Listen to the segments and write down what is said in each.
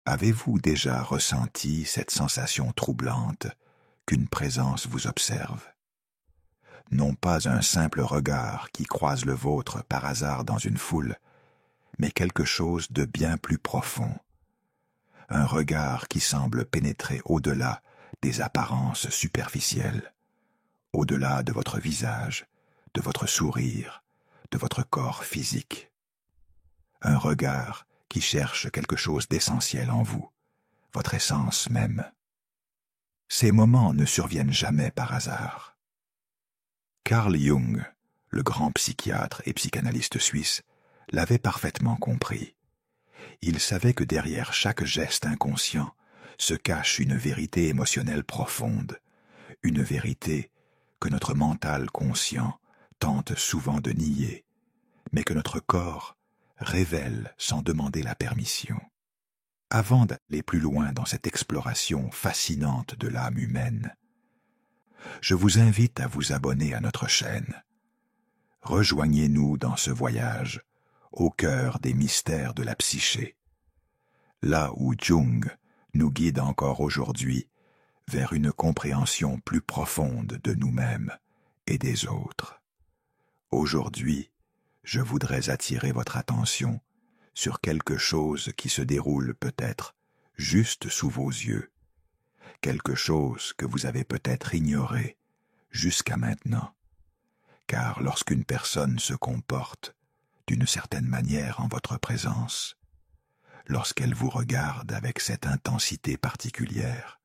Avez-vous déjà ressenti cette sensation troublante qu'une présence vous observe? Non pas un simple regard qui croise le vôtre par hasard dans une foule, mais quelque chose de bien plus profond. Un regard qui semble pénétrer au-delà des apparences superficielles, au-delà de votre visage, de votre sourire, de votre corps physique. Un regard qui cherche quelque chose d'essentiel en vous, votre essence même. Ces moments ne surviennent jamais par hasard. Carl Jung, le grand psychiatre et psychanalyste suisse, l'avait parfaitement compris. Il savait que derrière chaque geste inconscient se cache une vérité émotionnelle profonde, une vérité que notre mental conscient tente souvent de nier, mais que notre corps révèle sans demander la permission. Avant d'aller plus loin dans cette exploration fascinante de l'âme humaine, je vous invite à vous abonner à notre chaîne. Rejoignez-nous dans ce voyage au cœur des mystères de la psyché, là où Jung nous guide encore aujourd'hui vers une compréhension plus profonde de nous-mêmes et des autres. Aujourd'hui, je voudrais attirer votre attention sur quelque chose qui se déroule peut-être juste sous vos yeux, quelque chose que vous avez peut-être ignoré jusqu'à maintenant, car lorsqu'une personne se comporte d'une certaine manière en votre présence, lorsqu'elle vous regarde avec cette intensité particulière,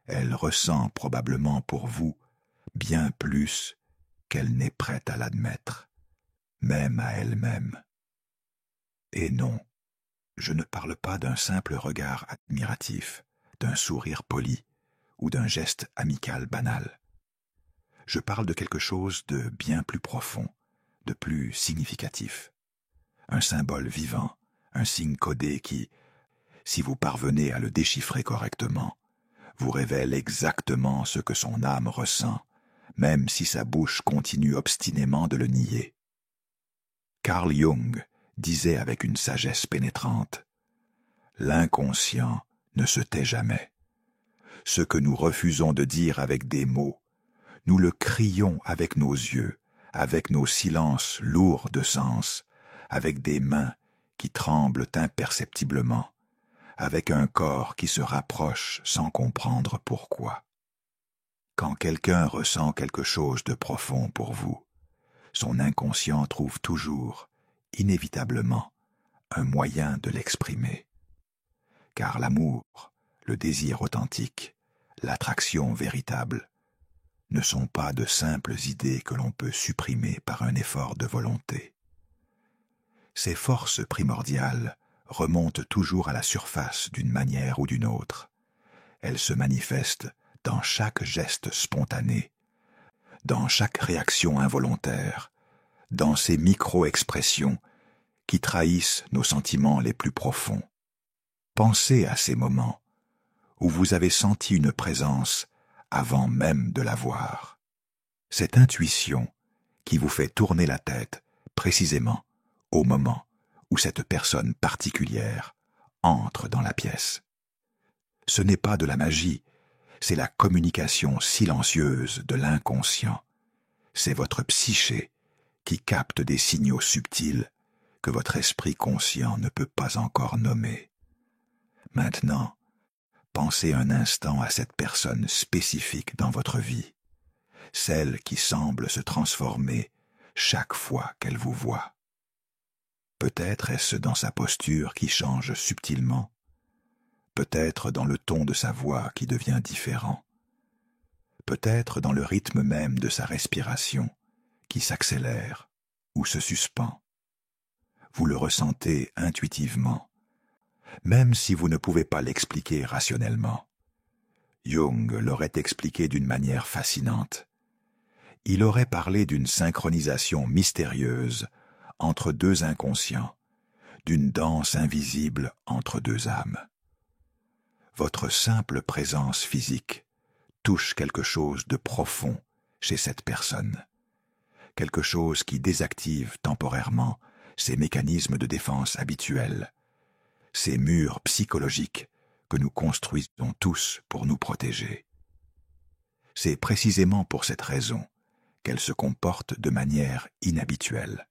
elle ressent probablement pour vous bien plus qu'elle n'est prête à l'admettre, même à elle-même. Et non, je ne parle pas d'un simple regard admiratif, d'un sourire poli ou d'un geste amical banal. Je parle de quelque chose de bien plus profond, de plus significatif. Un symbole vivant, un signe codé qui, si vous parvenez à le déchiffrer correctement, vous révèle exactement ce que son âme ressent, même si sa bouche continue obstinément de le nier. Carl Jung disait avec une sagesse pénétrante, « L'inconscient ne se tait jamais. Ce que nous refusons de dire avec des mots, nous le crions avec nos yeux, avec nos silences lourds de sens, avec des mains qui tremblent imperceptiblement, avec un corps qui se rapproche sans comprendre pourquoi. Quand quelqu'un ressent quelque chose de profond pour vous, son inconscient trouve toujours, inévitablement, un moyen de l'exprimer. Car l'amour, le désir authentique, l'attraction véritable, ne sont pas de simples idées que l'on peut supprimer par un effort de volonté. Ces forces primordiales remontent toujours à la surface d'une manière ou d'une autre. Elles se manifestent dans chaque geste spontané, dans chaque réaction involontaire, dans ces micro-expressions qui trahissent nos sentiments les plus profonds. Pensez à ces moments où vous avez senti une présence avant même de la voir. Cette intuition qui vous fait tourner la tête précisément au moment où cette personne particulière entre dans la pièce. Ce n'est pas de la magie, c'est la communication silencieuse de l'inconscient. C'est votre psyché qui capte des signaux subtils que votre esprit conscient ne peut pas encore nommer. Maintenant, pensez un instant à cette personne spécifique dans votre vie, celle qui semble se transformer chaque fois qu'elle vous voit. Peut-être est-ce dans sa posture qui change subtilement, peut-être dans le ton de sa voix qui devient différent, peut-être dans le rythme même de sa respiration qui s'accélère ou se suspend. Vous le ressentez intuitivement, même si vous ne pouvez pas l'expliquer rationnellement. Jung l'aurait expliqué d'une manière fascinante. Il aurait parlé d'une synchronisation mystérieuse entre deux inconscients, d'une danse invisible entre deux âmes. Votre simple présence physique touche quelque chose de profond chez cette personne, quelque chose qui désactive temporairement ses mécanismes de défense habituels, ces murs psychologiques que nous construisons tous pour nous protéger. C'est précisément pour cette raison qu'elle se comporte de manière inhabituelle,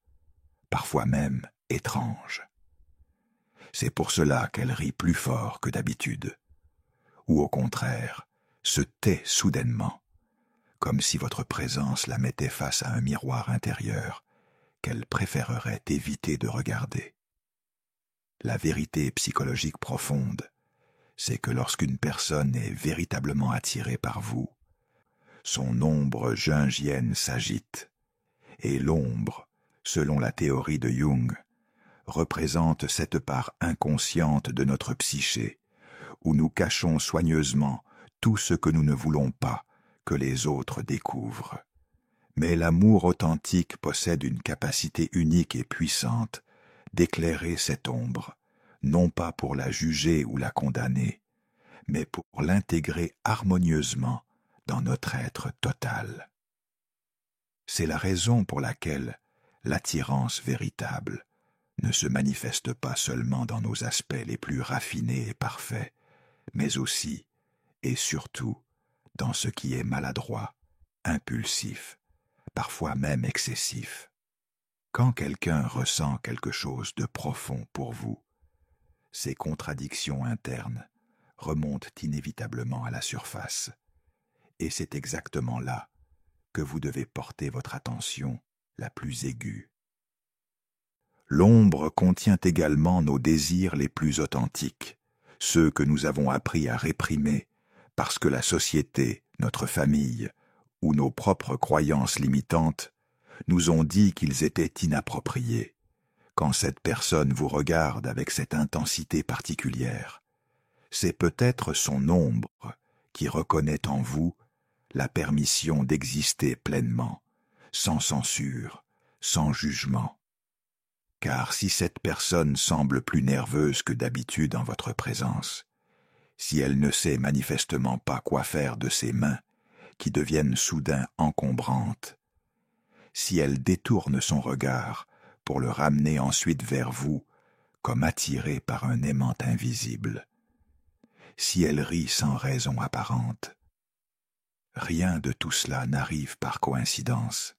parfois même étrange. C'est pour cela qu'elle rit plus fort que d'habitude, ou au contraire, se tait soudainement, comme si votre présence la mettait face à un miroir intérieur qu'elle préférerait éviter de regarder. La vérité psychologique profonde, c'est que lorsqu'une personne est véritablement attirée par vous, son ombre jungienne s'agite, et l'ombre, selon la théorie de Jung, représente cette part inconsciente de notre psyché, où nous cachons soigneusement tout ce que nous ne voulons pas que les autres découvrent. Mais l'amour authentique possède une capacité unique et puissante d'éclairer cette ombre, non pas pour la juger ou la condamner, mais pour l'intégrer harmonieusement dans notre être total. C'est la raison pour laquelle l'attirance véritable ne se manifeste pas seulement dans nos aspects les plus raffinés et parfaits, mais aussi, et surtout, dans ce qui est maladroit, impulsif, parfois même excessif. Quand quelqu'un ressent quelque chose de profond pour vous, ces contradictions internes remontent inévitablement à la surface, et c'est exactement là que vous devez porter votre attention la plus aiguë. L'ombre contient également nos désirs les plus authentiques, ceux que nous avons appris à réprimer parce que la société, notre famille ou nos propres croyances limitantes nous ont dit qu'ils étaient inappropriés. Quand cette personne vous regarde avec cette intensité particulière, c'est peut-être son ombre qui reconnaît en vous la permission d'exister pleinement, sans censure, sans jugement. Car si cette personne semble plus nerveuse que d'habitude en votre présence, si elle ne sait manifestement pas quoi faire de ses mains, qui deviennent soudain encombrantes, si elle détourne son regard pour le ramener ensuite vers vous, comme attirée par un aimant invisible, si elle rit sans raison apparente, rien de tout cela n'arrive par coïncidence.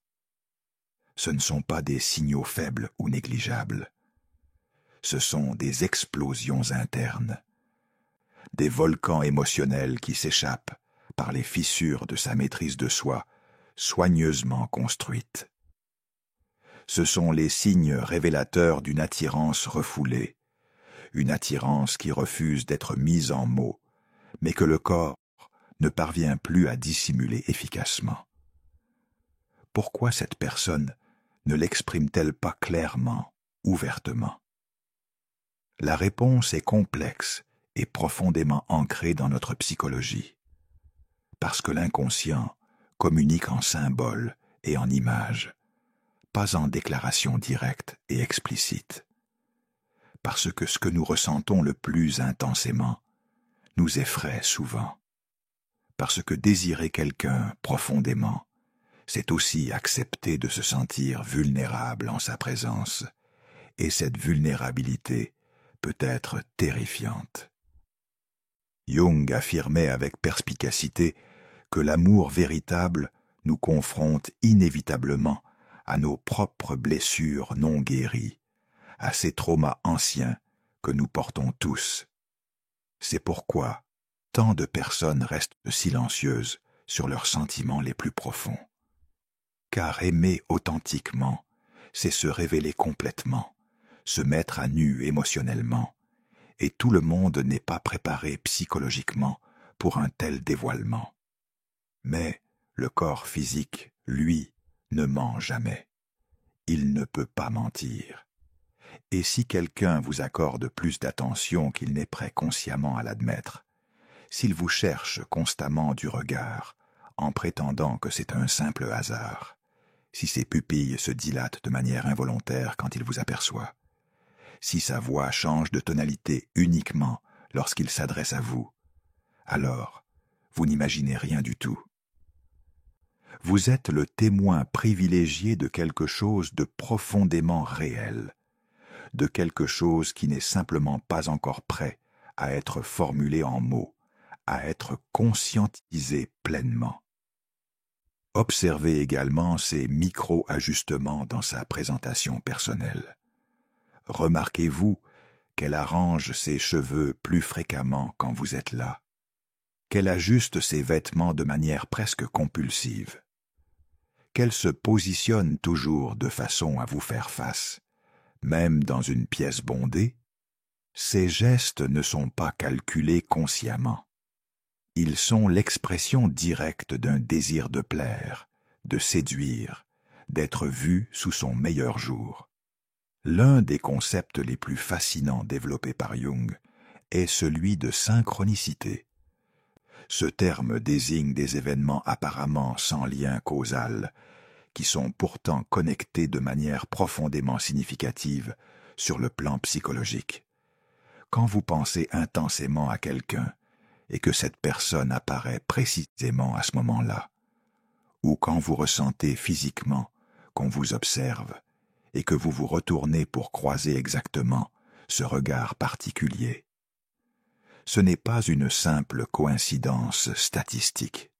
Ce ne sont pas des signaux faibles ou négligeables. Ce sont des explosions internes, des volcans émotionnels qui s'échappent par les fissures de sa maîtrise de soi, soigneusement construite. Ce sont les signes révélateurs d'une attirance refoulée, une attirance qui refuse d'être mise en mots, mais que le corps ne parvient plus à dissimuler efficacement. Pourquoi cette personne ne l'exprime-t-elle pas clairement, ouvertement? La réponse est complexe et profondément ancrée dans notre psychologie, parce que l'inconscient communique en symboles et en images, pas en déclarations directes et explicites, parce que ce que nous ressentons le plus intensément nous effraie souvent, parce que désirer quelqu'un profondément, c'est aussi accepter de se sentir vulnérable en sa présence, et cette vulnérabilité peut être terrifiante. Jung affirmait avec perspicacité que l'amour véritable nous confronte inévitablement à nos propres blessures non guéries, à ces traumas anciens que nous portons tous. C'est pourquoi tant de personnes restent silencieuses sur leurs sentiments les plus profonds. Car aimer authentiquement, c'est se révéler complètement, se mettre à nu émotionnellement, et tout le monde n'est pas préparé psychologiquement pour un tel dévoilement. Mais le corps physique, lui, ne ment jamais. Il ne peut pas mentir. Et si quelqu'un vous accorde plus d'attention qu'il n'est prêt consciemment à l'admettre, s'il vous cherche constamment du regard, en prétendant que c'est un simple hasard, si ses pupilles se dilatent de manière involontaire quand il vous aperçoit, si sa voix change de tonalité uniquement lorsqu'il s'adresse à vous, alors vous n'imaginez rien du tout. Vous êtes le témoin privilégié de quelque chose de profondément réel, de quelque chose qui n'est simplement pas encore prêt à être formulé en mots, à être conscientisé pleinement. Observez également ces micro-ajustements dans sa présentation personnelle. Remarquez-vous qu'elle arrange ses cheveux plus fréquemment quand vous êtes là, qu'elle ajuste ses vêtements de manière presque compulsive, qu'elle se positionne toujours de façon à vous faire face, même dans une pièce bondée. Ces gestes ne sont pas calculés consciemment. Ils sont l'expression directe d'un désir de plaire, de séduire, d'être vu sous son meilleur jour. L'un des concepts les plus fascinants développés par Jung est celui de synchronicité. Ce terme désigne des événements apparemment sans lien causal, qui sont pourtant connectés de manière profondément significative sur le plan psychologique. Quand vous pensez intensément à quelqu'un, et que cette personne apparaît précisément à ce moment-là, ou quand vous ressentez physiquement qu'on vous observe et que vous vous retournez pour croiser exactement ce regard particulier. Ce n'est pas une simple coïncidence statistique.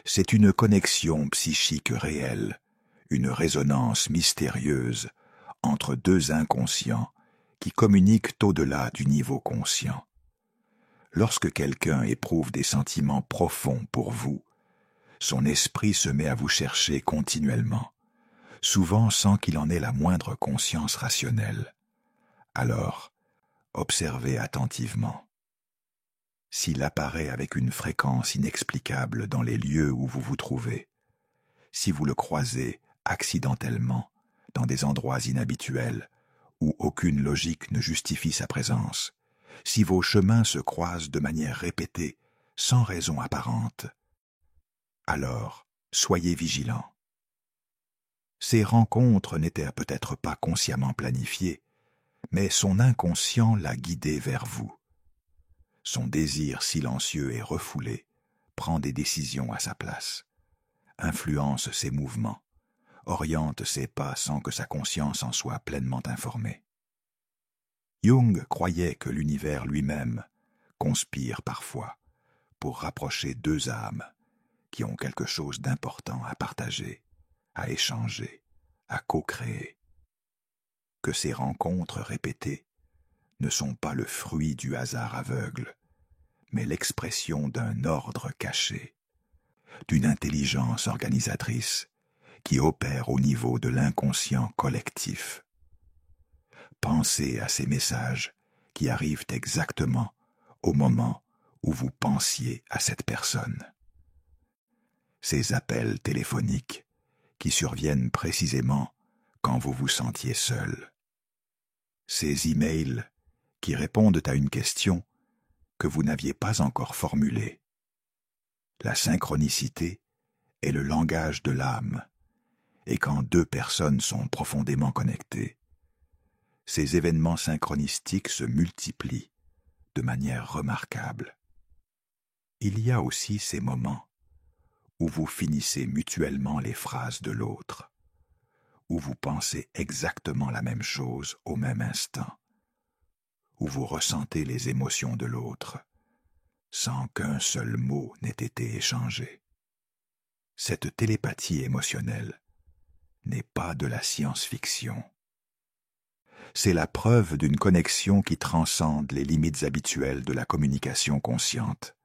C'est une connexion psychique réelle, une résonance mystérieuse entre deux inconscients qui communiquent au-delà du niveau conscient. Lorsque quelqu'un éprouve des sentiments profonds pour vous, son esprit se met à vous chercher continuellement, souvent sans qu'il en ait la moindre conscience rationnelle. Alors, observez attentivement. S'il apparaît avec une fréquence inexplicable dans les lieux où vous vous trouvez, si vous le croisez accidentellement dans des endroits inhabituels où aucune logique ne justifie sa présence, si vos chemins se croisent de manière répétée, sans raison apparente, alors soyez vigilants. Ces rencontres n'étaient peut-être pas consciemment planifiées, mais son inconscient l'a guidé vers vous. Son désir silencieux et refoulé prend des décisions à sa place, influence ses mouvements, oriente ses pas sans que sa conscience en soit pleinement informée. Jung croyait que l'univers lui-même conspire parfois pour rapprocher deux âmes qui ont quelque chose d'important à partager, à échanger, à co-créer. Que ces rencontres répétées ne sont pas le fruit du hasard aveugle, mais l'expression d'un ordre caché, d'une intelligence organisatrice qui opère au niveau de l'inconscient collectif. Pensez à ces messages qui arrivent exactement au moment où vous pensiez à cette personne. Ces appels téléphoniques qui surviennent précisément quand vous vous sentiez seul. Ces emails qui répondent à une question que vous n'aviez pas encore formulée. La synchronicité est le langage de l'âme, et quand deux personnes sont profondément connectées, ces événements synchronistiques se multiplient de manière remarquable. Il y a aussi ces moments où vous finissez mutuellement les phrases de l'autre, où vous pensez exactement la même chose au même instant, où vous ressentez les émotions de l'autre, sans qu'un seul mot n'ait été échangé. Cette télépathie émotionnelle n'est pas de la science-fiction. C'est la preuve d'une connexion qui transcende les limites habituelles de la communication consciente.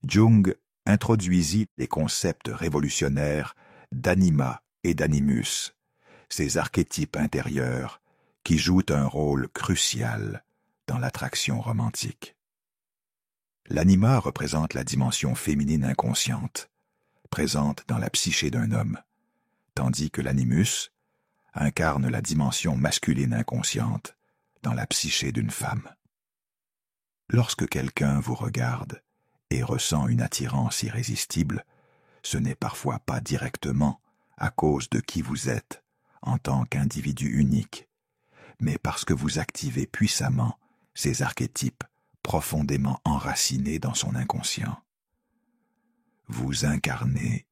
Jung introduisit les concepts révolutionnaires d'anima et d'animus, ces archétypes intérieurs qui jouent un rôle crucial dans l'attraction romantique. L'anima représente la dimension féminine inconsciente, présente dans la psyché d'un homme, tandis que l'animus incarne la dimension masculine inconsciente dans la psyché d'une femme. Lorsque quelqu'un vous regarde et ressent une attirance irrésistible, ce n'est parfois pas directement à cause de qui vous êtes en tant qu'individu unique, mais parce que vous activez puissamment ces archétypes profondément enracinés dans son inconscient. Vous incarnez,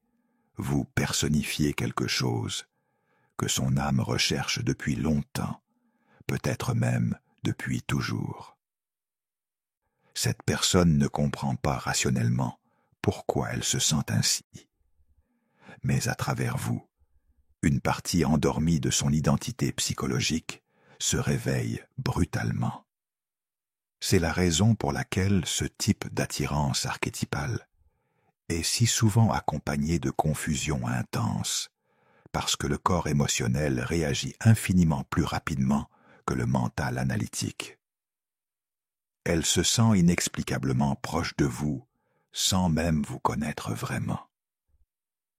vous personnifiez quelque chose que son âme recherche depuis longtemps, peut-être même depuis toujours. Cette personne ne comprend pas rationnellement pourquoi elle se sent ainsi. Mais à travers vous, une partie endormie de son identité psychologique se réveille brutalement. C'est la raison pour laquelle ce type d'attirance archétypale est si souvent accompagné de confusion intense, parce que le corps émotionnel réagit infiniment plus rapidement que le mental analytique. Elle se sent inexplicablement proche de vous, sans même vous connaître vraiment.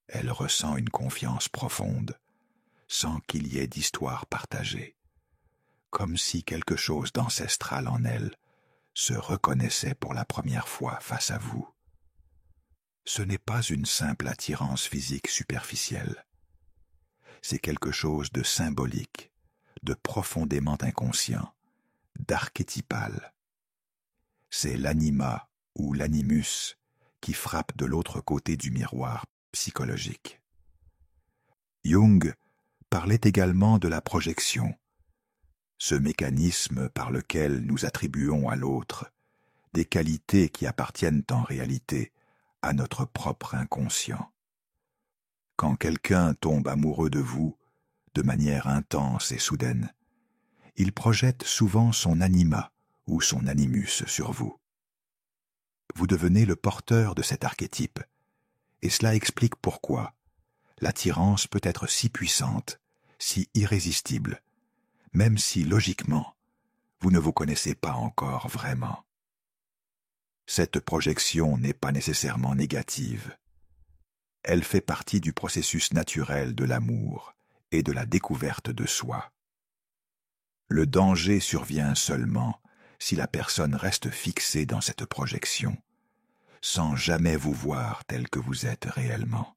Elle ressent une confiance profonde, sans qu'il y ait d'histoire partagée, comme si quelque chose d'ancestral en elle se reconnaissait pour la première fois face à vous. Ce n'est pas une simple attirance physique superficielle. C'est quelque chose de symbolique, de profondément inconscient, d'archétypal. C'est l'anima ou l'animus qui frappe de l'autre côté du miroir psychologique. Jung parlait également de la projection, ce mécanisme par lequel nous attribuons à l'autre des qualités qui appartiennent en réalité à notre propre inconscient. Quand quelqu'un tombe amoureux de vous, de manière intense et soudaine, il projette souvent son anima ou son animus sur vous. Vous devenez le porteur de cet archétype, et cela explique pourquoi l'attirance peut être si puissante, si irrésistible, même si, logiquement, vous ne vous connaissez pas encore vraiment. Cette projection n'est pas nécessairement négative. Elle fait partie du processus naturel de l'amour et de la découverte de soi. Le danger survient seulement si la personne reste fixée dans cette projection, sans jamais vous voir tel que vous êtes réellement.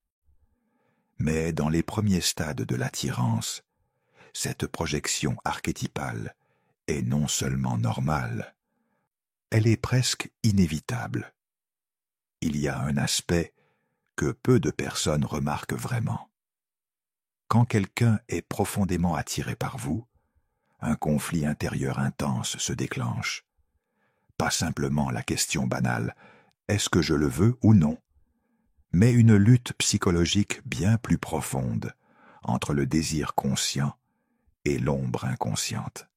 Mais dans les premiers stades de l'attirance, cette projection archétypale est non seulement normale, elle est presque inévitable. Il y a un aspect que peu de personnes remarquent vraiment. Quand quelqu'un est profondément attiré par vous, un conflit intérieur intense se déclenche. Pas simplement la question banale « est-ce que je le veux ou non ?», mais une lutte psychologique bien plus profonde entre le désir conscient et l'ombre inconsciente.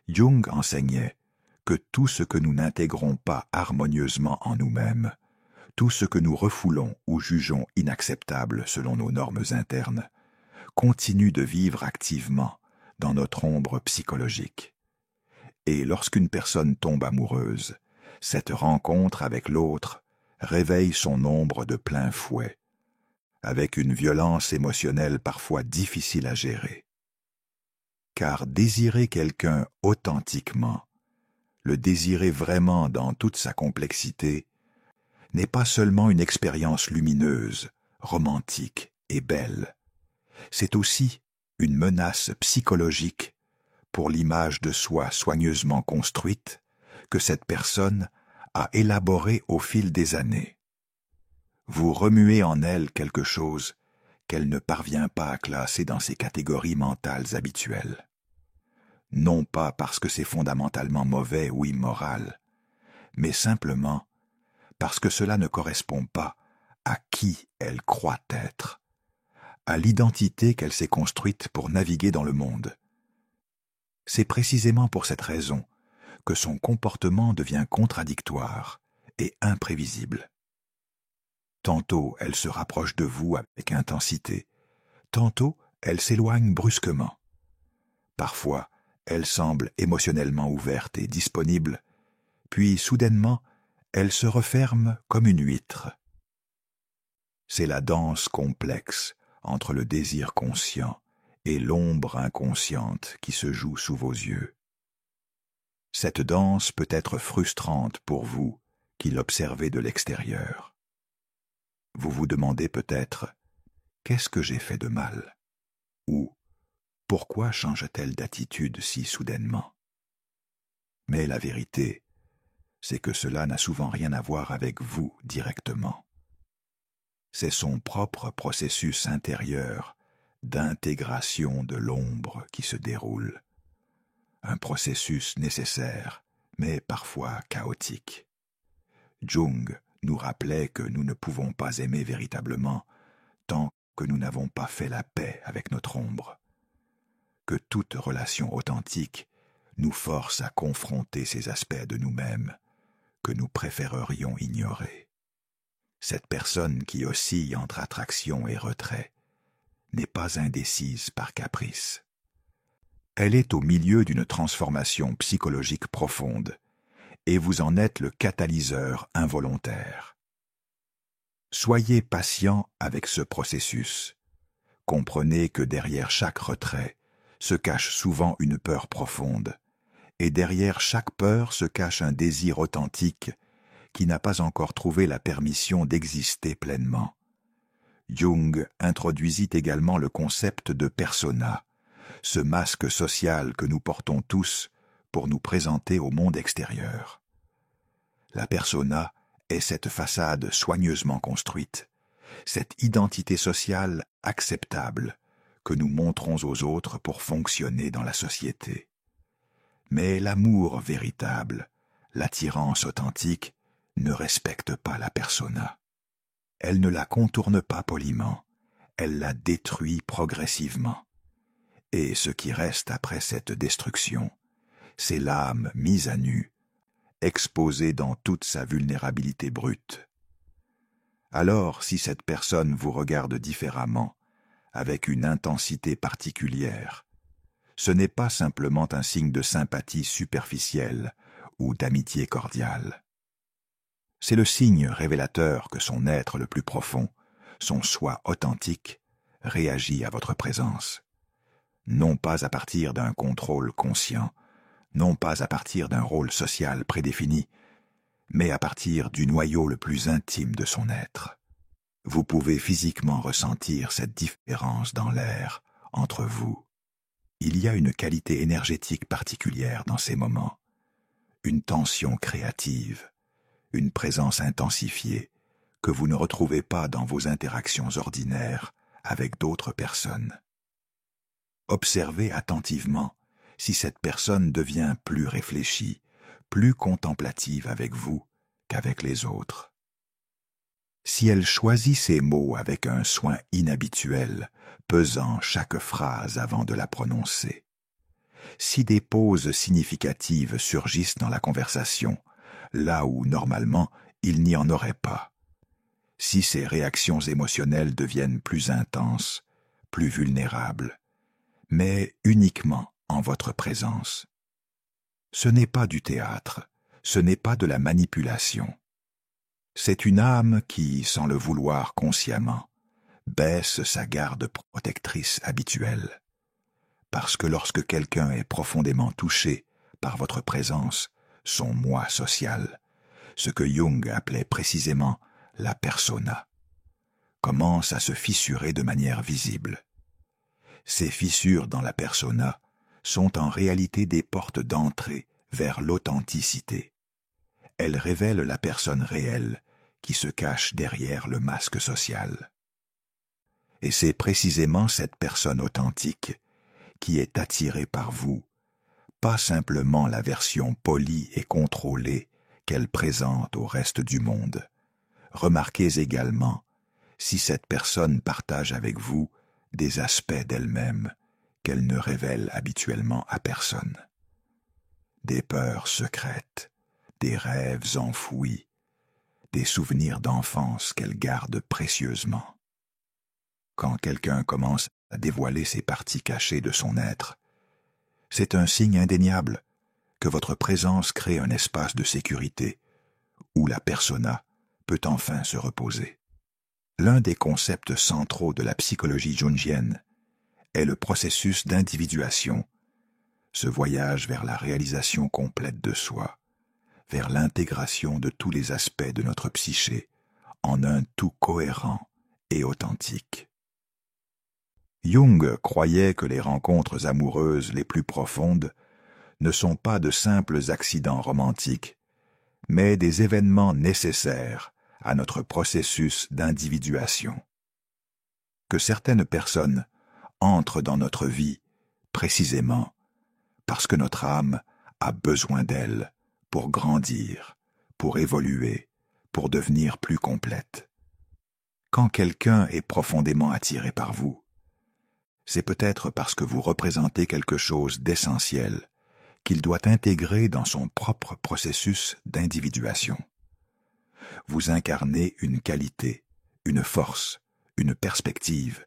Jung enseignait que tout ce que nous n'intégrons pas harmonieusement en nous-mêmes, tout ce que nous refoulons ou jugeons inacceptable selon nos normes internes, continue de vivre activement dans notre ombre psychologique. Et lorsqu'une personne tombe amoureuse, cette rencontre avec l'autre réveille son ombre de plein fouet, avec une violence émotionnelle parfois difficile à gérer. Car désirer quelqu'un authentiquement, le désirer vraiment dans toute sa complexité, n'est pas seulement une expérience lumineuse, romantique et belle. C'est aussi une menace psychologique pour l'image de soi soigneusement construite que cette personne a élaborée au fil des années. Vous remuez en elle quelque chose qu'elle ne parvient pas à classer dans ses catégories mentales habituelles. Non pas parce que c'est fondamentalement mauvais ou immoral, mais simplement parce que cela ne correspond pas à qui elle croit être, à l'identité qu'elle s'est construite pour naviguer dans le monde. C'est précisément pour cette raison que son comportement devient contradictoire et imprévisible. Tantôt elle se rapproche de vous avec intensité, tantôt elle s'éloigne brusquement. Parfois, elle semble émotionnellement ouverte et disponible, puis soudainement, elle se referme comme une huître. C'est la danse complexe entre le désir conscient et l'ombre inconsciente qui se joue sous vos yeux. Cette danse peut être frustrante pour vous qui l'observez de l'extérieur. Vous vous demandez peut-être « Qu'est-ce que j'ai fait de mal ?» ou « Pourquoi change-t-elle d'attitude si soudainement ?» Mais la vérité, c'est que cela n'a souvent rien à voir avec vous directement. C'est son propre processus intérieur d'intégration de l'ombre qui se déroule. un processus nécessaire, mais parfois chaotique. Jung nous rappelait que nous ne pouvons pas aimer véritablement tant que nous n'avons pas fait la paix avec notre ombre, que toute relation authentique nous force à confronter ces aspects de nous-mêmes que nous préférerions ignorer. Cette personne qui oscille entre attraction et retrait n'est pas indécise par caprice. Elle est au milieu d'une transformation psychologique profonde, et vous en êtes le catalyseur involontaire. Soyez patient avec ce processus. Comprenez que derrière chaque retrait se cache souvent une peur profonde, et derrière chaque peur se cache un désir authentique qui n'a pas encore trouvé la permission d'exister pleinement. Jung introduisit également le concept de persona, ce masque social que nous portons tous pour nous présenter au monde extérieur. La persona est cette façade soigneusement construite, cette identité sociale acceptable que nous montrons aux autres pour fonctionner dans la société. Mais l'amour véritable, l'attirance authentique, ne respecte pas la persona. Elle ne la contourne pas poliment, elle la détruit progressivement. Et ce qui reste après cette destruction, c'est l'âme mise à nu, exposée dans toute sa vulnérabilité brute. Alors, si cette personne vous regarde différemment, avec une intensité particulière, ce n'est pas simplement un signe de sympathie superficielle ou d'amitié cordiale. C'est le signe révélateur que son être le plus profond, son soi authentique, réagit à votre présence. Non pas à partir d'un contrôle conscient, non pas à partir d'un rôle social prédéfini, mais à partir du noyau le plus intime de son être. Vous pouvez physiquement ressentir cette différence dans l'air entre vous. Il y a une qualité énergétique particulière dans ces moments, une tension créative, une présence intensifiée que vous ne retrouvez pas dans vos interactions ordinaires avec d'autres personnes. Observez attentivement si cette personne devient plus réfléchie, plus contemplative avec vous qu'avec les autres. Si elle choisit ses mots avec un soin inhabituel, pesant chaque phrase avant de la prononcer. Si des pauses significatives surgissent dans la conversation, là où, normalement, il n'y en aurait pas. Si ses réactions émotionnelles deviennent plus intenses, plus vulnérables, mais uniquement en votre présence. Ce n'est pas du théâtre, ce n'est pas de la manipulation. C'est une âme qui, sans le vouloir consciemment, baisse sa garde protectrice habituelle. Parce que lorsque quelqu'un est profondément touché par votre présence, son moi social, ce que Jung appelait précisément la persona, commence à se fissurer de manière visible. Ces fissures dans la persona sont en réalité des portes d'entrée vers l'authenticité. Elles révèlent la personne réelle qui se cache derrière le masque social. Et c'est précisément cette personne authentique qui est attirée par vous, pas simplement la version polie et contrôlée qu'elle présente au reste du monde. Remarquez également si cette personne partage avec vous des aspects d'elle-même qu'elle ne révèle habituellement à personne. Des peurs secrètes, des rêves enfouis, des souvenirs d'enfance qu'elle garde précieusement. Quand quelqu'un commence à dévoiler ces parties cachées de son être, c'est un signe indéniable que votre présence crée un espace de sécurité où la persona peut enfin se reposer. L'un des concepts centraux de la psychologie jungienne est le processus d'individuation, ce voyage vers la réalisation complète de soi, vers l'intégration de tous les aspects de notre psyché en un tout cohérent et authentique. Jung croyait que les rencontres amoureuses les plus profondes ne sont pas de simples accidents romantiques, mais des événements nécessaires à notre processus d'individuation. Que certaines personnes entrent dans notre vie, précisément, parce que notre âme a besoin d'elle pour grandir, pour évoluer, pour devenir plus complète. Quand quelqu'un est profondément attiré par vous, c'est peut-être parce que vous représentez quelque chose d'essentiel qu'il doit intégrer dans son propre processus d'individuation. Vous incarnez une qualité, une force, une perspective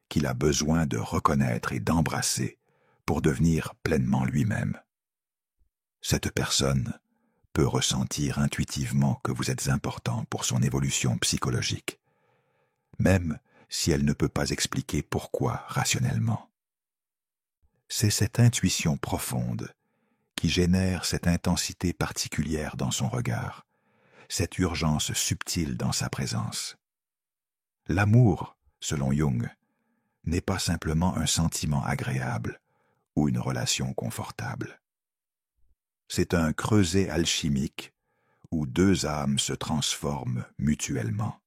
qu'il a besoin de reconnaître et d'embrasser pour devenir pleinement lui-même. Cette personne peut ressentir intuitivement que vous êtes important pour son évolution psychologique, même si elle ne peut pas expliquer pourquoi rationnellement. C'est cette intuition profonde qui génère cette intensité particulière dans son regard, cette urgence subtile dans sa présence. L'amour, selon Jung, n'est pas simplement un sentiment agréable ou une relation confortable. C'est un creuset alchimique où deux âmes se transforment mutuellement.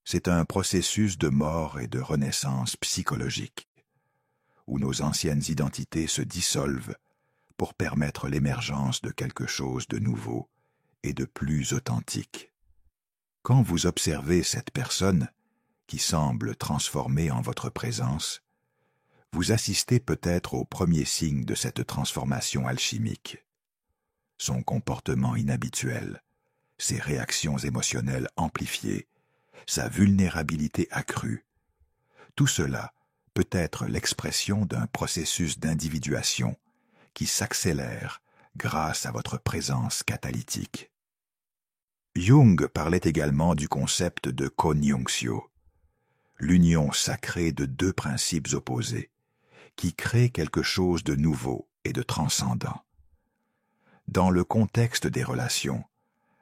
C'est un processus de mort et de renaissance psychologique, où nos anciennes identités se dissolvent pour permettre l'émergence de quelque chose de nouveau et de plus authentique. Quand vous observez cette personne qui semble transformée en votre présence, vous assistez peut-être au premier signe de cette transformation alchimique. Son comportement inhabituel, ses réactions émotionnelles amplifiées, sa vulnérabilité accrue. Tout cela peut être l'expression d'un processus d'individuation qui s'accélère grâce à votre présence catalytique. Jung parlait également du concept de conjunktio, l'union sacrée de deux principes opposés, qui crée quelque chose de nouveau et de transcendant. Dans le contexte des relations,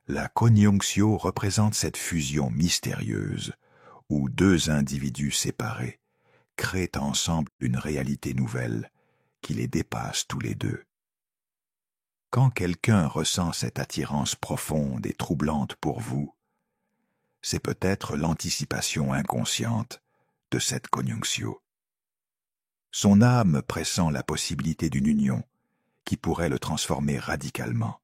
la conjunktio représente cette fusion mystérieuse où deux individus séparés créent ensemble une réalité nouvelle qui les dépasse tous les deux. Quand quelqu'un ressent cette attirance profonde et troublante pour vous, c'est peut-être l'anticipation inconsciente de cette conjunktio. Son âme pressent la possibilité d'une union qui pourrait le transformer radicalement,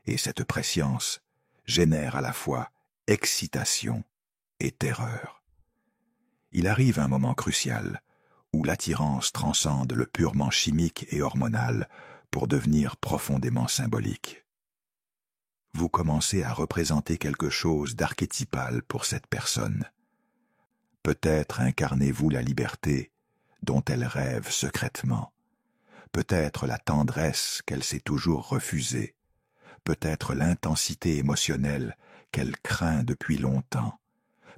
et cette prescience génère à la fois excitation et terreur. Il arrive un moment crucial où l'attirance transcende le purement chimique et hormonal pour devenir profondément symbolique. Vous commencez à représenter quelque chose d'archétypal pour cette personne. Peut-être incarnez-vous la liberté dont elle rêve secrètement, peut-être la tendresse qu'elle s'est toujours refusée, peut-être l'intensité émotionnelle qu'elle craint depuis longtemps,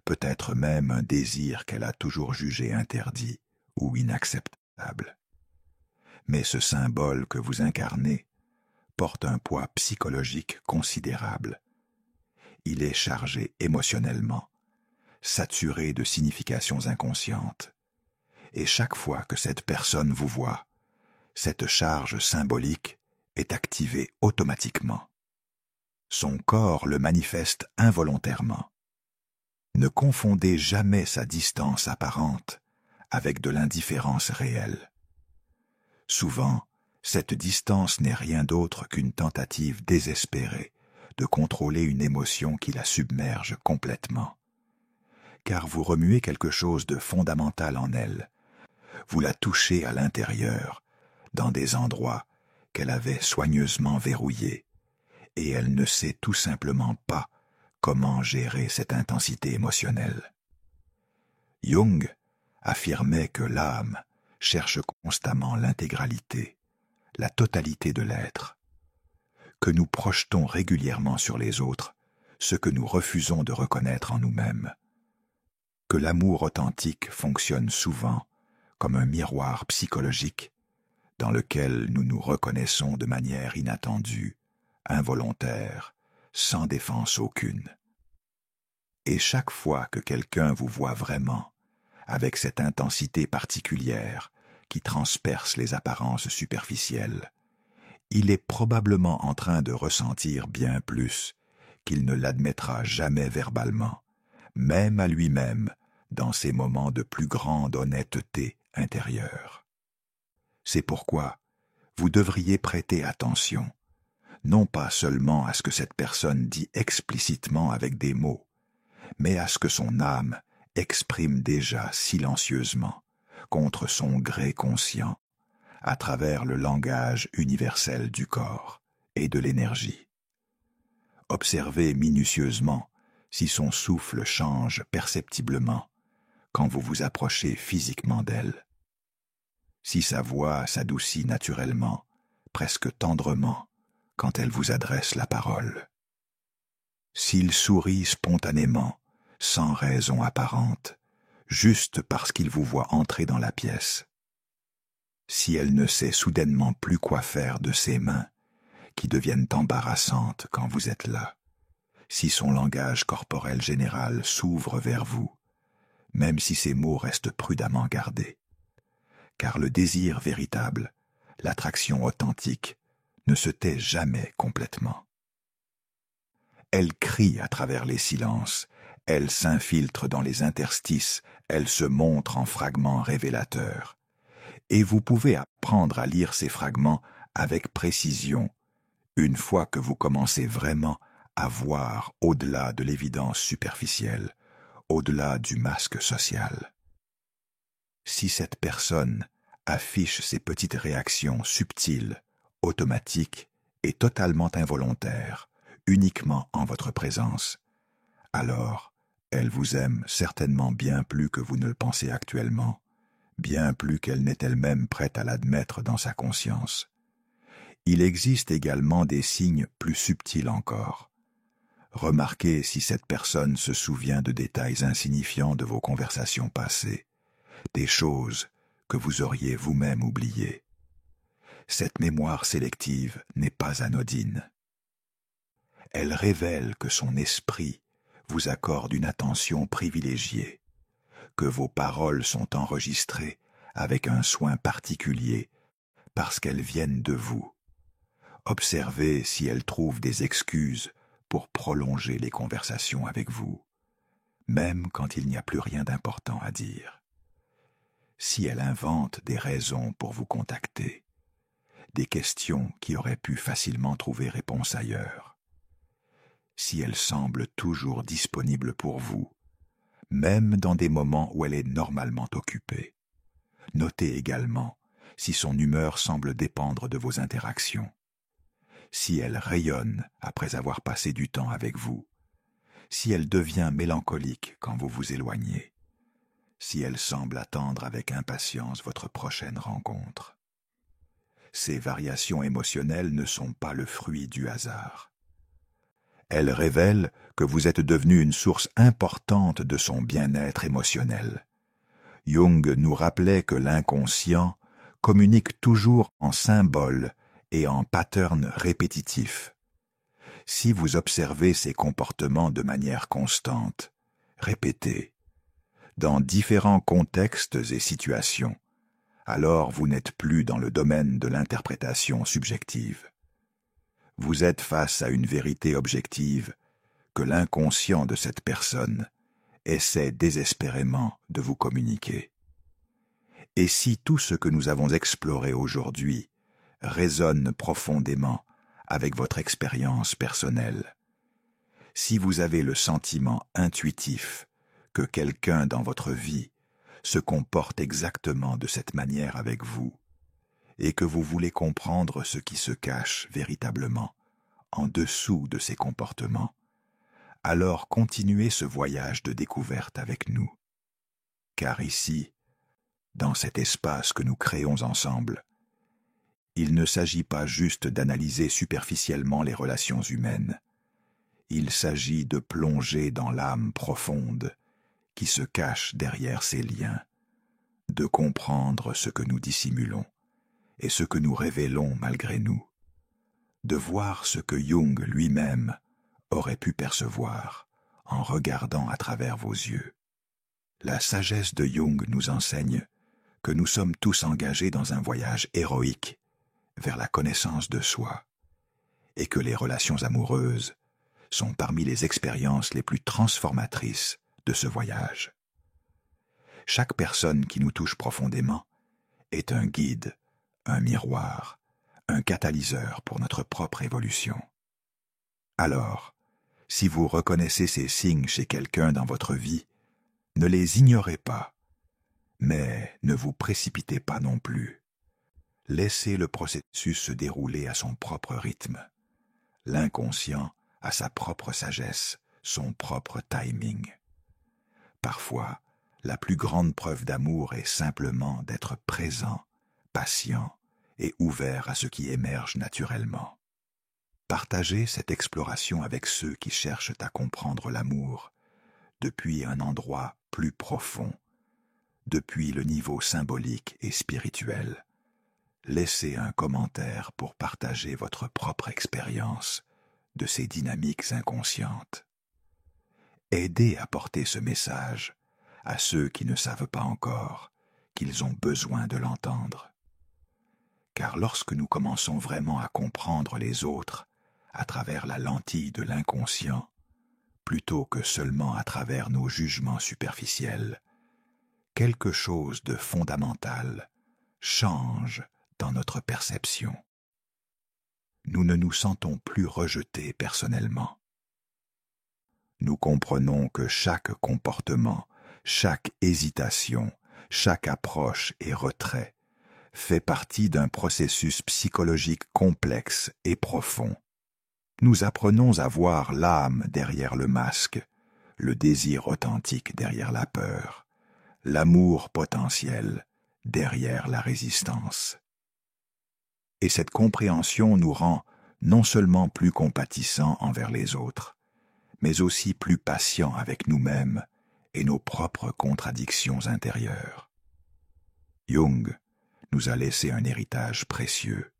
peut-être même un désir qu'elle a toujours jugé interdit ou inacceptable. Mais ce symbole que vous incarnez porte un poids psychologique considérable. Il est chargé émotionnellement, saturé de significations inconscientes. Et chaque fois que cette personne vous voit, cette charge symbolique est activée automatiquement. Son corps le manifeste involontairement. Ne confondez jamais sa distance apparente avec de l'indifférence réelle. Souvent, cette distance n'est rien d'autre qu'une tentative désespérée de contrôler une émotion qui la submerge complètement. Car vous remuez quelque chose de fondamental en elle. Vous la touchez à l'intérieur, dans des endroits qu'elle avait soigneusement verrouillés, et elle ne sait tout simplement pas comment gérer cette intensité émotionnelle. Jung affirmait que l'âme cherche constamment l'intégralité, la totalité de l'être, que nous projetons régulièrement sur les autres ce que nous refusons de reconnaître en nous-mêmes, que l'amour authentique fonctionne souvent comme un miroir psychologique dans lequel nous nous reconnaissons de manière inattendue, involontaire, sans défense aucune. Et chaque fois que quelqu'un vous voit vraiment, avec cette intensité particulière qui transperce les apparences superficielles, il est probablement en train de ressentir bien plus qu'il ne l'admettra jamais verbalement, même à lui-même, dans ces moments de plus grande honnêteté intérieure. C'est pourquoi vous devriez prêter attention, non pas seulement à ce que cette personne dit explicitement avec des mots, mais à ce que son âme exprime déjà silencieusement, contre son gré conscient, à travers le langage universel du corps et de l'énergie. Observez minutieusement si son souffle change perceptiblement quand vous vous approchez physiquement d'elle, si sa voix s'adoucit naturellement, presque tendrement, quand elle vous adresse la parole, s'il sourit spontanément, sans raison apparente, juste parce qu'il vous voit entrer dans la pièce, si elle ne sait soudainement plus quoi faire de ses mains, qui deviennent embarrassantes quand vous êtes là, si son langage corporel général s'ouvre vers vous, même si ses mots restent prudemment gardés, car le désir véritable, l'attraction authentique, ne se tait jamais complètement. Elle crie à travers les silences, elle s'infiltre dans les interstices, elle se montre en fragments révélateurs. Et vous pouvez apprendre à lire ces fragments avec précision, une fois que vous commencez vraiment à voir au-delà de l'évidence superficielle, au-delà du masque social. Si cette personne affiche ces petites réactions subtiles, automatiques et totalement involontaires, uniquement en votre présence, alors elle vous aime certainement bien plus que vous ne le pensez actuellement, bien plus qu'elle n'est elle-même prête à l'admettre dans sa conscience. Il existe également des signes plus subtils encore. Remarquez si cette personne se souvient de détails insignifiants de vos conversations passées, des choses que vous auriez vous-même oubliées. Cette mémoire sélective n'est pas anodine. Elle révèle que son esprit vous accorde une attention privilégiée, que vos paroles sont enregistrées avec un soin particulier parce qu'elles viennent de vous. Observez si elle trouve des excuses pour prolonger les conversations avec vous, même quand il n'y a plus rien d'important à dire. Si elle invente des raisons pour vous contacter, des questions qui auraient pu facilement trouver réponse ailleurs. Si elle semble toujours disponible pour vous, même dans des moments où elle est normalement occupée. Notez également si son humeur semble dépendre de vos interactions. Si elle rayonne après avoir passé du temps avec vous. Si elle devient mélancolique quand vous vous éloignez. Si elle semble attendre avec impatience votre prochaine rencontre. Ces variations émotionnelles ne sont pas le fruit du hasard. Elles révèlent que vous êtes devenu une source importante de son bien-être émotionnel. Jung nous rappelait que l'inconscient communique toujours en symboles et en patterns répétitifs. Si vous observez ces comportements de manière constante, répétée, dans différents contextes et situations, alors vous n'êtes plus dans le domaine de l'interprétation subjective. Vous êtes face à une vérité objective que l'inconscient de cette personne essaie désespérément de vous communiquer. Et si tout ce que nous avons exploré aujourd'hui résonne profondément avec votre expérience personnelle, si vous avez le sentiment intuitif que quelqu'un dans votre vie se comporte exactement de cette manière avec vous, et que vous voulez comprendre ce qui se cache véritablement en dessous de ces comportements, alors continuez ce voyage de découverte avec nous. Car ici, dans cet espace que nous créons ensemble, il ne s'agit pas juste d'analyser superficiellement les relations humaines. Il s'agit de plonger dans l'âme profonde qui se cache derrière ces liens, de comprendre ce que nous dissimulons et ce que nous révélons malgré nous, de voir ce que Jung lui-même aurait pu percevoir en regardant à travers vos yeux. La sagesse de Jung nous enseigne que nous sommes tous engagés dans un voyage héroïque vers la connaissance de soi, et que les relations amoureuses sont parmi les expériences les plus transformatrices de ce voyage. Chaque personne qui nous touche profondément est un guide, un miroir, un catalyseur pour notre propre évolution. Alors, si vous reconnaissez ces signes chez quelqu'un dans votre vie, ne les ignorez pas, mais ne vous précipitez pas non plus. Laissez le processus se dérouler à son propre rythme. L'inconscient a sa propre sagesse, son propre timing. Parfois, la plus grande preuve d'amour est simplement d'être présent, patient et ouvert à ce qui émerge naturellement. Partagez cette exploration avec ceux qui cherchent à comprendre l'amour depuis un endroit plus profond, depuis le niveau symbolique et spirituel. Laissez un commentaire pour partager votre propre expérience de ces dynamiques inconscientes. Aidez à porter ce message à ceux qui ne savent pas encore qu'ils ont besoin de l'entendre. Car lorsque nous commençons vraiment à comprendre les autres à travers la lentille de l'inconscient, plutôt que seulement à travers nos jugements superficiels, quelque chose de fondamental change dans notre perception. Nous ne nous sentons plus rejetés personnellement. Nous comprenons que chaque comportement, chaque hésitation, chaque approche et retrait fait partie d'un processus psychologique complexe et profond. Nous apprenons à voir l'âme derrière le masque, le désir authentique derrière la peur, l'amour potentiel derrière la résistance. Et cette compréhension nous rend non seulement plus compatissants envers les autres, mais aussi plus patients avec nous-mêmes et nos propres contradictions intérieures. Jung nous a laissé un héritage précieux.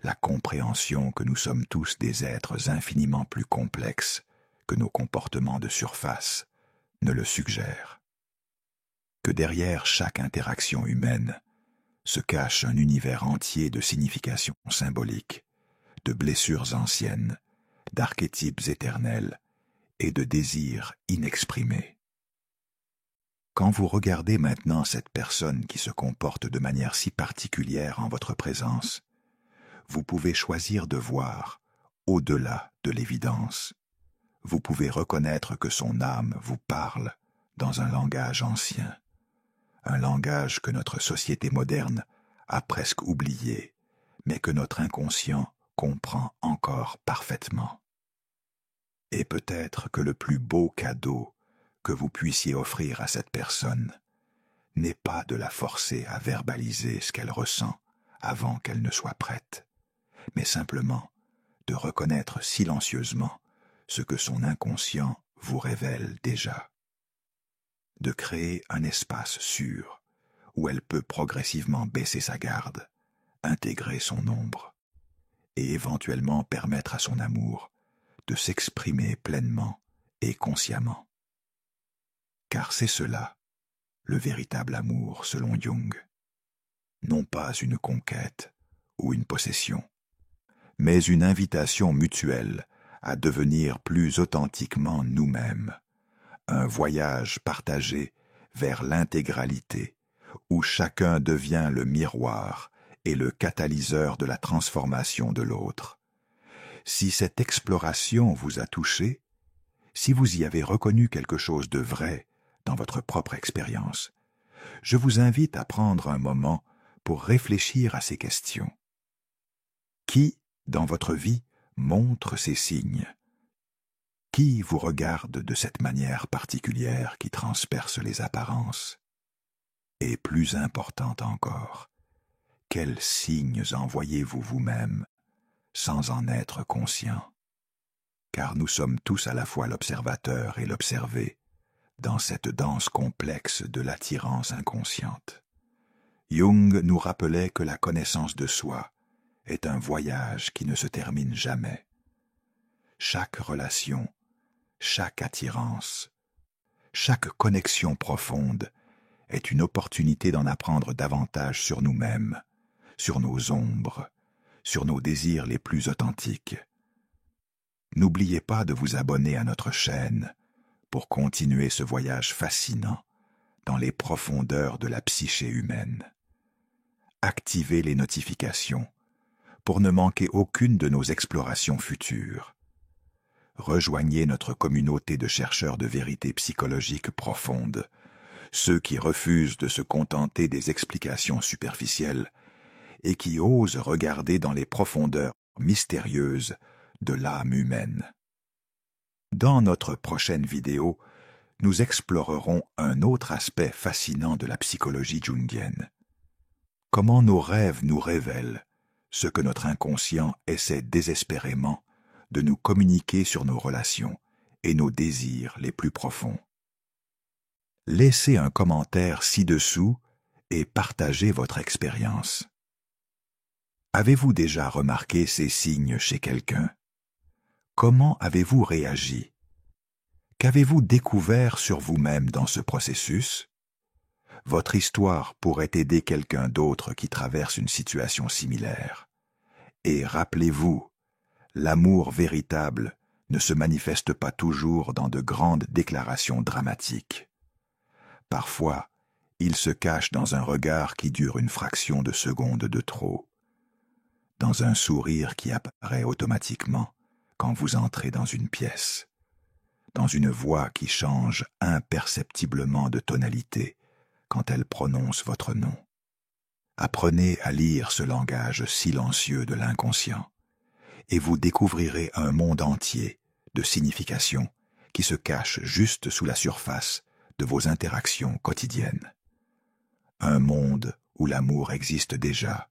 La compréhension que nous sommes tous des êtres infiniment plus complexes que nos comportements de surface ne le suggère. Que derrière chaque interaction humaine se cache un univers entier de significations symboliques, de blessures anciennes, d'archétypes éternels et de désirs inexprimés. Quand vous regardez maintenant cette personne qui se comporte de manière si particulière en votre présence, vous pouvez choisir de voir au-delà de l'évidence. Vous pouvez reconnaître que son âme vous parle dans un langage ancien, un langage que notre société moderne a presque oublié, mais que notre inconscient comprend encore parfaitement. Et peut-être que le plus beau cadeau que vous puissiez offrir à cette personne n'est pas de la forcer à verbaliser ce qu'elle ressent avant qu'elle ne soit prête, mais simplement de reconnaître silencieusement ce que son inconscient vous révèle déjà. De créer un espace sûr où elle peut progressivement baisser sa garde, intégrer son ombre, et éventuellement permettre à son amour de s'exprimer pleinement et consciemment. Car c'est cela, le véritable amour selon Jung. Non pas une conquête ou une possession, mais une invitation mutuelle à devenir plus authentiquement nous-mêmes, un voyage partagé vers l'intégralité, où chacun devient le miroir et le catalyseur de la transformation de l'autre. Si cette exploration vous a touché, si vous y avez reconnu quelque chose de vrai dans votre propre expérience, je vous invite à prendre un moment pour réfléchir à ces questions. Qui, dans votre vie, montre ces signes? Qui vous regarde de cette manière particulière qui transperce les apparences? Et plus important encore, quels signes envoyez-vous vous-même sans en être conscient? Car nous sommes tous à la fois l'observateur et l'observé dans cette danse complexe de l'attirance inconsciente. Jung nous rappelait que la connaissance de soi est un voyage qui ne se termine jamais. Chaque relation, chaque attirance, chaque connexion profonde est une opportunité d'en apprendre davantage sur nous-mêmes, sur nos ombres, sur nos désirs les plus authentiques. N'oubliez pas de vous abonner à notre chaîne pour continuer ce voyage fascinant dans les profondeurs de la psyché humaine. Activez les notifications pour ne manquer aucune de nos explorations futures. Rejoignez notre communauté de chercheurs de vérité psychologique profonde, ceux qui refusent de se contenter des explications superficielles et qui osent regarder dans les profondeurs mystérieuses de l'âme humaine. Dans notre prochaine vidéo, nous explorerons un autre aspect fascinant de la psychologie jungienne. Comment nos rêves nous révèlent ce que notre inconscient essaie désespérément de nous communiquer sur nos relations et nos désirs les plus profonds. Laissez un commentaire ci-dessous et partagez votre expérience. Avez-vous déjà remarqué ces signes chez quelqu'un? Comment avez-vous réagi? Qu'avez-vous découvert sur vous-même dans ce processus? Votre histoire pourrait aider quelqu'un d'autre qui traverse une situation similaire. Et rappelez-vous, l'amour véritable ne se manifeste pas toujours dans de grandes déclarations dramatiques. Parfois, il se cache dans un regard qui dure une fraction de seconde de trop, dans un sourire qui apparaît automatiquement quand vous entrez dans une pièce, dans une voix qui change imperceptiblement de tonalité quand elle prononce votre nom. Apprenez à lire ce langage silencieux de l'inconscient, et vous découvrirez un monde entier de significations qui se cachent juste sous la surface de vos interactions quotidiennes. Un monde où l'amour existe déjà,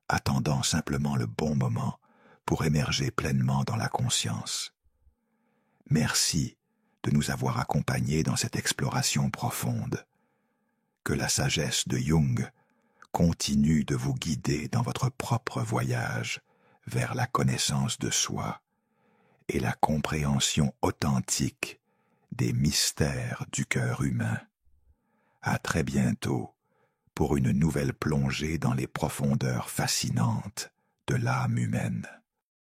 attendant simplement le bon moment pour émerger pleinement dans la conscience. Merci de nous avoir accompagnés dans cette exploration profonde. Que la sagesse de Jung continue de vous guider dans votre propre voyage vers la connaissance de soi et la compréhension authentique des mystères du cœur humain. À très bientôt pour une nouvelle plongée dans les profondeurs fascinantes de l'âme humaine.